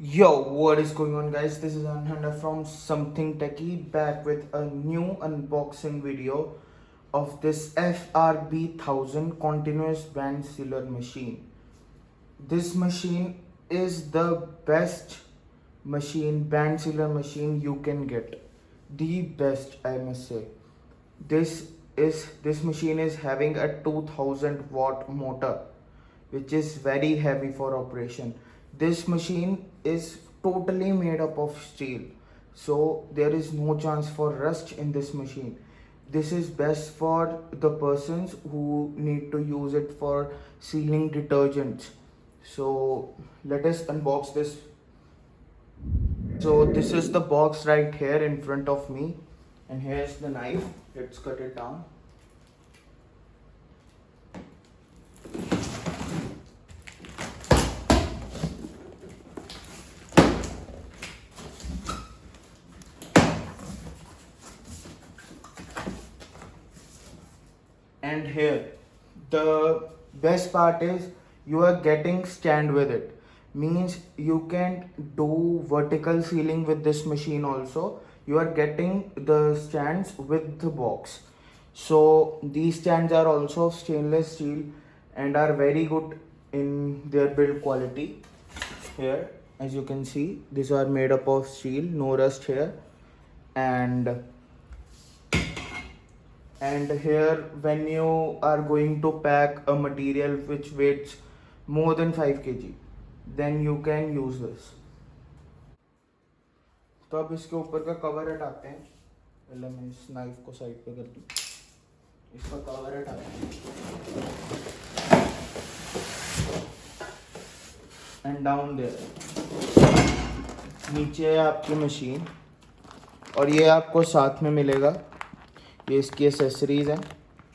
Yo, what is going on, guys? This is Anhanda from Something Techie back with a new unboxing video of this FRB 1000 continuous band sealer machine. This machine is the best band sealer machine you can get. The best, I must say. This machine is having a 2000-watt motor, which is very heavy for operation. This machine is totally made up of steel, so there is no chance for rust in this machine. This is best for the persons who need to use it for sealing detergents. So let us unbox this. So this is the box right here in front of me, and here's the knife. Let's cut it down. And here the best part is you are getting stand with it, means you can do vertical sealing with this machine also. You are getting the stands with the box. So these stands are also stainless steel and are very good in their build quality. Here, as you can see, these are made up of steel, no rust here. And here, when you are going to pack a material which weighs more than 5 kg, then you can use this. तो अब इसके ऊपर का cover हटाते हैं. पहले मैं इस नाइफ को साइड पे कर दूं. इसका कवर हटाते हैं. एंड डाउन देयर नीचे है आपकी मशीन, और ये आपको साथ में मिलेगा. ये इसकी एसेसरीज हैं.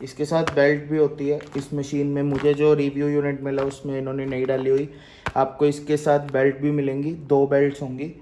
इसके साथ बेल्ट भी होती है. इस मशीन में मुझे जो रिव्यू यूनिट मिला उसमें इन्होंने नहीं डाली हुई. आपको इसके साथ बेल्ट भी मिलेंगी. 2 बेल्ट्स होंगी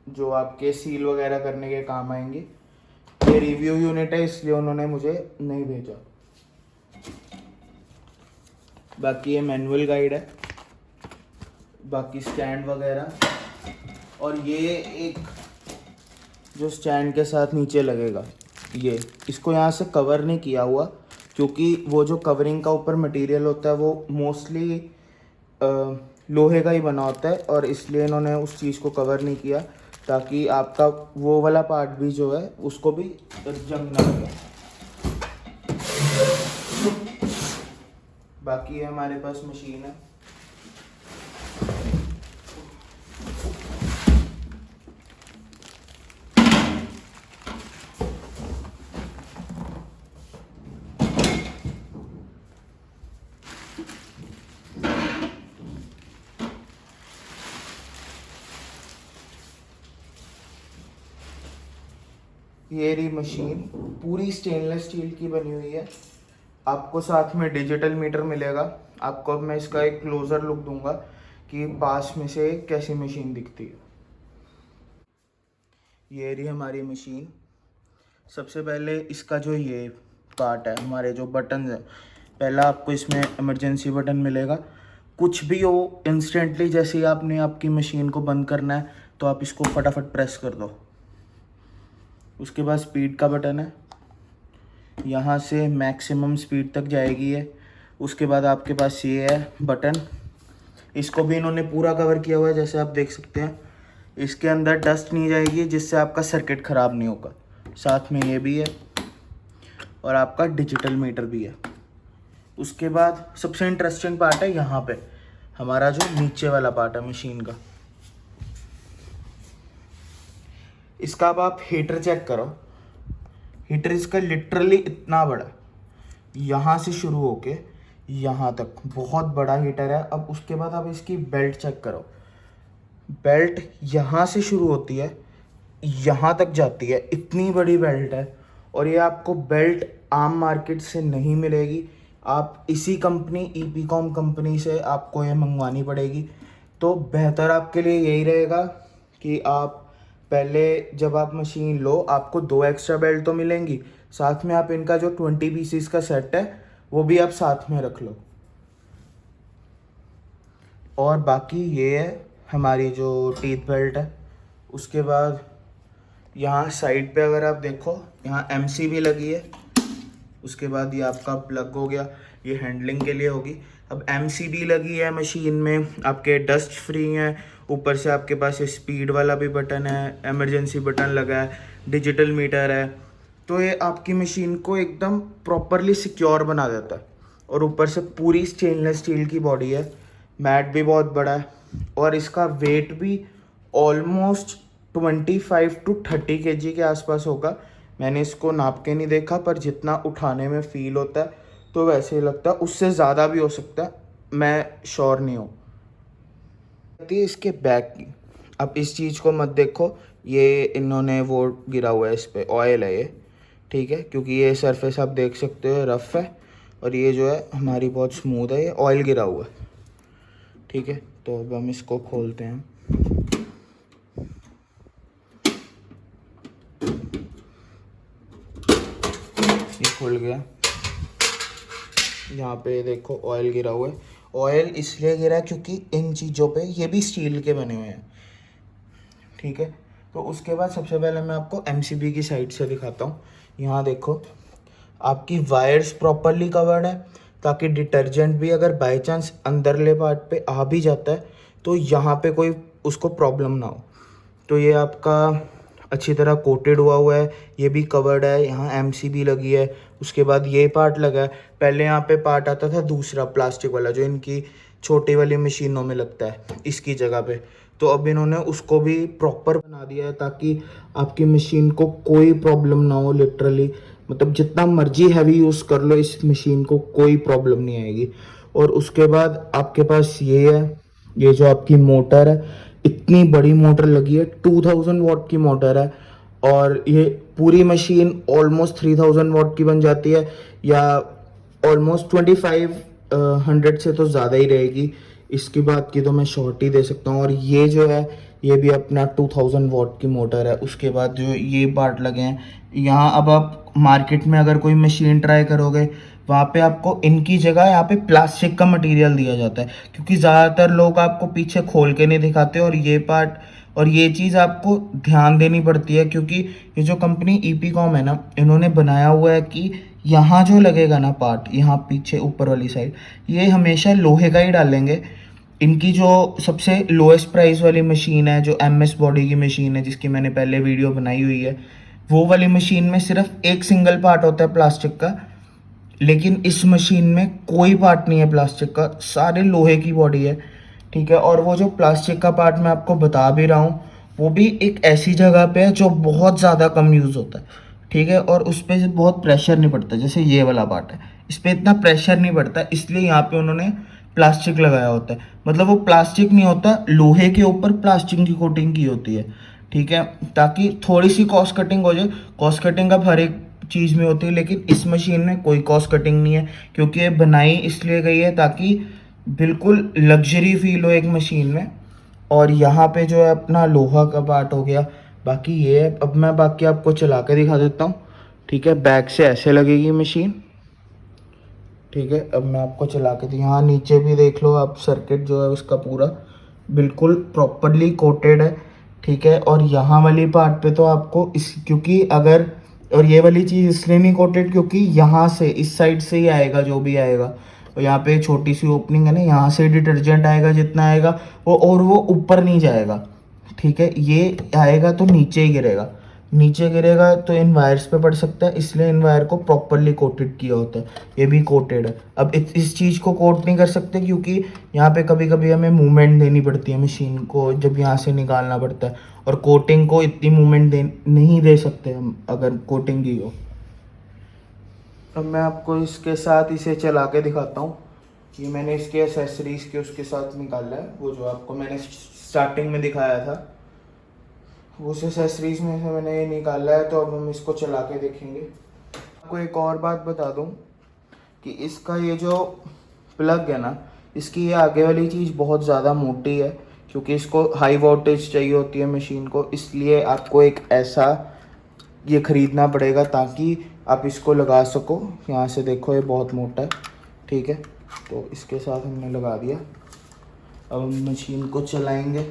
जो आपके सील वगैरह करने के काम आएंगी. ये रिव्यू यूनिट है, इसलिए उन्होंने मुझे नहीं भेजा. बाकी ये मैनुअल गाइड है. बाकी स्टैंड वगैरह, और ये एक जो स्टैंड के साथ नीचे लगेगा, ये इसको यहाँ से कवर नहीं किया हुआ, क्योंकि वो जो कवरिंग का ऊपर मटेरियल होता है वो मोस्टली लोहे का ही बना होता है, और इसलिए इन्होंने उस चीज़ को कवर नहीं किया ताकि आपका वो वाला पार्ट भी जो है उसको भी जंग ना लगे. बाकी ये हमारे पास मशीन है. ये रही मशीन, पूरी स्टेनलेस स्टील की बनी हुई है. आपको साथ में डिजिटल मीटर मिलेगा. आपको अब मैं इसका एक क्लोजर लुक दूंगा कि पास में से कैसी मशीन दिखती है. ये रही हमारी मशीन. सबसे पहले इसका जो ये पार्ट है, हमारे जो बटन है, पहला आपको इसमें इमरजेंसी बटन मिलेगा. कुछ भी हो, इंस्टेंटली जैसे ही आपने आपकी मशीन को बंद करना है तो आप इसको फटाफट प्रेस कर दो. उसके बाद स्पीड का बटन है, यहाँ से मैक्सिमम स्पीड तक जाएगी है. उसके बाद आपके पास ये है बटन. इसको भी इन्होंने पूरा कवर किया हुआ है, जैसे आप देख सकते हैं. इसके अंदर डस्ट नहीं जाएगी, जिससे आपका सर्किट ख़राब नहीं होगा. साथ में ये भी है, और आपका डिजिटल मीटर भी है. उसके बाद सबसे इंटरेस्टिंग पार्ट है यहाँ पे हमारा जो नीचे वाला पार्ट है मशीन का. इसका अब आप हीटर चेक करो. हीटर इसका लिटरली इतना बड़ा, यहाँ से शुरू होके यहाँ तक बहुत बड़ा हीटर है. अब उसके बाद आप इसकी बेल्ट चेक करो. बेल्ट यहाँ से शुरू होती है, यहाँ तक जाती है. इतनी बड़ी बेल्ट है, और ये आपको बेल्ट आम मार्केट से नहीं मिलेगी. आप इसी कंपनी ईपीकॉम कंपनी से आपको ये मंगवानी पड़ेगी. तो बेहतर आपके लिए यही रहेगा कि आप पहले जब आप मशीन लो, आपको 2 एक्स्ट्रा बेल्ट तो मिलेंगी. साथ में आप इनका जो 20 पीसीस का सेट है वो भी आप साथ में रख लो. और बाकी ये है हमारी जो टीथ बेल्ट है। उसके बाद यहाँ साइड पे अगर आप देखो यहाँ MCB लगी है। उसके बाद ये आपका प्लग हो गया, ये हैंडलिंग के लिए होगी। अब MCB लगी है मशीन में, आपके डस्ट फ्री हैं। ऊपर से आपके पास ये स्पीड वाला भी बटन है, इमरजेंसी बटन लगा है, डिजिटल मीटर है। तो ये आपकी मशीन को एकदम प्रॉपरली सिक्योर बना देता है। और ऊपर से पूरी स्टेनलेस स्टील की बॉडी है, मैट भी बहुत बड़ा है और इसका वेट भी ऑलमोस्ट 25 to 30 kg के आसपास होगा। मैंने इसको नाप के नहीं देखा, पर जितना उठाने में फ़ील होता है तो वैसे ही लगता है, उससे ज़्यादा भी हो सकता है, मैं श्योर नहीं हूँ। इसके बैक की, अब इस चीज़ को मत देखो, ये इन्होंने वो गिरा हुआ है, इस पर ऑयल है ये, ठीक है, क्योंकि ये सरफेस आप देख सकते हो रफ़ है और ये जो है हमारी बहुत स्मूथ है, ये ऑयल गिरा हुआ है, ठीक है। तो अब हम इसको खोलते हैं। ये खुल गया। यहाँ पे देखो ऑयल गिरा हुआ है। ऑयल इसलिए गिरा है क्योंकि इन चीज़ों पे ये भी स्टील के बने हुए हैं, ठीक है। तो उसके बाद सबसे पहले मैं आपको MCB की साइड से दिखाता हूँ। यहाँ देखो आपकी वायर्स प्रॉपरली कवर्ड है, ताकि डिटर्जेंट भी अगर बाय चांस अंदरले पार्ट पे आ भी जाता है तो यहाँ पे कोई उसको प्रॉब्लम ना हो। तो ये आपका अच्छी तरह कोटेड हुआ है, ये भी कवर्ड है, यहाँ MCB लगी है। उसके बाद ये पार्ट लगा है। पहले यहाँ पे पार्ट आता था दूसरा प्लास्टिक वाला, जो इनकी छोटी वाली मशीनों में लगता है, इसकी जगह पे। तो अब इन्होंने उसको भी प्रॉपर बना दिया है ताकि आपकी मशीन को कोई प्रॉब्लम ना हो। लिटरली मतलब जितना मर्जी हैवी यूज़ कर लो, इस मशीन को कोई प्रॉब्लम नहीं आएगी। और उसके बाद आपके पास ये है, ये जो आपकी मोटर है, इतनी बड़ी मोटर लगी है, 2000 वाट की मोटर है। और ये पूरी मशीन ऑलमोस्ट 3000 वाट की बन जाती है, या ऑलमोस्ट 2500 से तो ज़्यादा ही रहेगी। इसकी बात की तो मैं शॉर्ट ही दे सकता हूँ। और ये जो है ये भी अपना 2000 वाट की मोटर है। उसके बाद जो ये पार्ट लगे हैं यहाँ, अब आप मार्केट में अगर कोई मशीन ट्राई करोगे, वहाँ पे आपको इनकी जगह यहाँ पे प्लास्टिक का मटेरियल दिया जाता है, क्योंकि ज़्यादातर लोग आपको पीछे खोल के नहीं दिखाते। और ये पार्ट और ये चीज़ आपको ध्यान देनी पड़ती है, क्योंकि ये जो कंपनी ईपीकॉम है ना, इन्होंने बनाया हुआ है कि यहाँ जो लगेगा ना पार्ट, यहाँ पीछे ऊपर वाली साइड, ये हमेशा लोहे का ही डालेंगे। इनकी जो सबसे लोएस्ट प्राइस वाली मशीन है, जो MS बॉडी की मशीन है, जिसकी मैंने पहले वीडियो बनाई हुई है, वो वाली मशीन में सिर्फ एक सिंगल पार्ट होता है प्लास्टिक का। लेकिन इस मशीन में कोई पार्ट नहीं है प्लास्टिक का, सारे लोहे की बॉडी है, ठीक है। और वो जो प्लास्टिक का पार्ट मैं आपको बता भी रहा हूँ, वो भी एक ऐसी जगह पे है जो बहुत ज़्यादा कम यूज़ होता है, ठीक है। और उस पर बहुत प्रेशर नहीं पड़ता, जैसे ये वाला पार्ट है, इस पर इतना प्रेशर नहीं पड़ता, इसलिए यहाँ पे उन्होंने प्लास्टिक लगाया होता है। मतलब वो प्लास्टिक नहीं होता, लोहे के ऊपर प्लास्टिक की कोटिंग की होती है, ठीक है, ताकि थोड़ी सी कॉस्ट कटिंग हो जाए। कॉस्ट कटिंग अब हर एक चीज़ में होती है, लेकिन इस मशीन में कोई कॉस्ट कटिंग नहीं है, क्योंकि ये बनाई इसलिए गई है ताकि बिल्कुल लग्जरी फील हो एक मशीन में। और यहाँ पे जो है अपना लोहा का पार्ट हो गया। बाकी ये है, अब मैं बाकी आपको चला के दिखा देता हूँ, ठीक है। बैक से ऐसे लगेगी मशीन, ठीक है। अब मैं आपको चला के यहाँ नीचे भी देख लो आप, सर्किट जो है उसका पूरा बिल्कुल प्रॉपरली कोटेड है, ठीक है। और यहाँ वाली पार्ट पे तो आपको इस, क्योंकि अगर, और ये वाली चीज़ इसलिए नहीं कोटेड क्योंकि यहाँ से इस साइड से ही आएगा जो भी आएगा। और यहाँ पे छोटी सी ओपनिंग है ना, यहाँ से डिटर्जेंट आएगा जितना आएगा वो, और वो ऊपर नहीं जाएगा, ठीक है। ये आएगा तो नीचे ही गिरेगा, नीचे गिरेगा तो इन वायर्स पे पड़ सकता है, इसलिए इन वायर को प्रॉपरली कोटेड किया होता है। ये भी कोटेड है। अब इस चीज़ को कोट नहीं कर सकते क्योंकि यहाँ पे कभी कभी हमें मूवमेंट देनी पड़ती है मशीन को, जब यहाँ से निकालना पड़ता है। और कोटिंग को इतनी मूवमेंट नहीं दे सकते हम अगर कोटिंग की हो। अब मैं आपको इसके साथ इसे चला के दिखाता हूँ। ये मैंने इसके एसेसरीज़ के उसके साथ निकाला है, वो जो आपको मैंने स्टार्टिंग में दिखाया था, उस एसेसरीज में से मैंने ये निकाला है। तो अब हम इसको चला के देखेंगे। आपको एक और बात बता दूं कि इसका ये जो प्लग है ना, इसकी ये आगे वाली चीज़ बहुत ज़्यादा मोटी है, क्योंकि इसको हाई वोल्टेज चाहिए होती है मशीन को, इसलिए आपको एक ऐसा ये ख़रीदना पड़ेगा ताकि आप इसको लगा सको। यहाँ से देखो ये बहुत मोटा है, ठीक है। तो इसके साथ हमने लगा दिया। अब हम मशीन को चलाएंगे।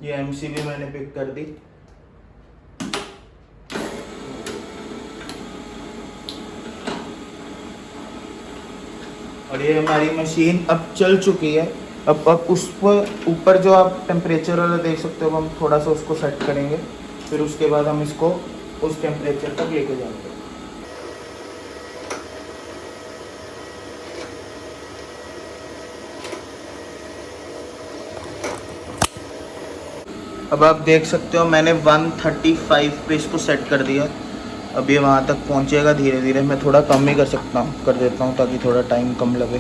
ये एमसीबी मैंने पिक कर दी। और ये हमारी मशीन अब चल चुकी है। अब उस पर ऊपर जो आप टेम्परेचर वाला देख सकते हो, हम थोड़ा सा उसको सेट करेंगे, फिर उसके बाद हम इसको उस टेम्परेचर तक लेके जाएंगे। अब आप देख सकते हो मैंने 135 पे इसको सेट कर दिया। अब ये वहाँ तक पहुँचेगा धीरे धीरे। मैं थोड़ा कम ही कर देता हूँ ताकि थोड़ा टाइम कम लगे।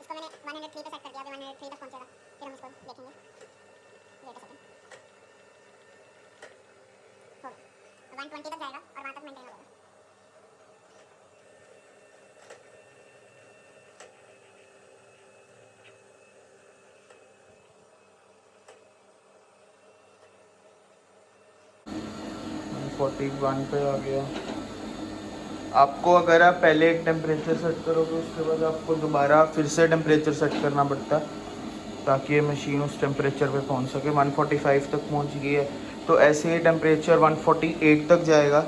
इसको मैंने 103 पे सेट कर दिया। 103 तक पहुँचेगा, फिर हम इसको देखेंगे। हो 120 तक जाएगा और वहाँ तक मेंटेन होगा। पे आ गया। आपको अगर आप पहले एक टेम्परेचर सेट करोगे, उसके बाद आपको दोबारा फिर से टेम्परेचर सेट करना पड़ता है ताकि ये मशीन उस टेम्परेचर पे पहुंच सके। 145 तक पहुंच गई है, तो ऐसे ही टेम्परेचर 148 तक जाएगा।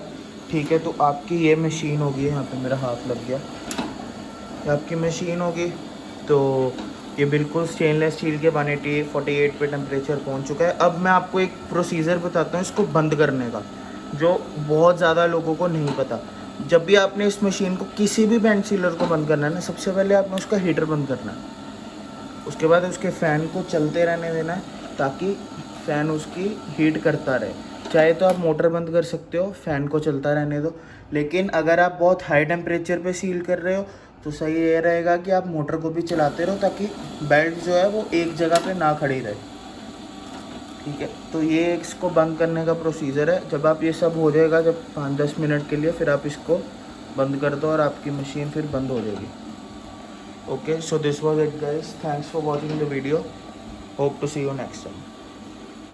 ठीक है, तो आपकी ये मशीन होगी, यहाँ पे मेरा हाथ लग गया, ये आपकी मशीन होगी। तो ये बिल्कुल स्टेनलेस स्टील के 148 पे टेम्परेचर पहुंच चुका है। अब मैं आपको एक प्रोसीजर बताता हूँ इसको बंद करने का, जो बहुत ज़्यादा लोगों को नहीं पता। जब भी आपने इस मशीन को, किसी भी बेंच सीलर को बंद करना है ना, सबसे पहले आपने उसका हीटर बंद करना है। उसके बाद उसके फ़ैन को चलते रहने देना है ताकि फ़ैन उसकी हीट करता रहे। चाहे तो आप मोटर बंद कर सकते हो, फ़ैन को चलता रहने दो। लेकिन अगर आप बहुत हाई टेम्परेचर पे सील कर रहे हो तो सही ये रहेगा कि आप मोटर को भी चलाते रहो ताकि बेल्ट जो है वो एक जगह पे ना खड़ी रहे। ठीक है, तो ये इसको बंद करने का प्रोसीजर है। जब आप ये सब हो जाएगा, जब 5-10 मिनट के लिए, फिर आप इसको बंद कर दो और आपकी मशीन फिर बंद हो जाएगी। Okay, so this was it guys. Thanks for watching the video. Hope to see you next time.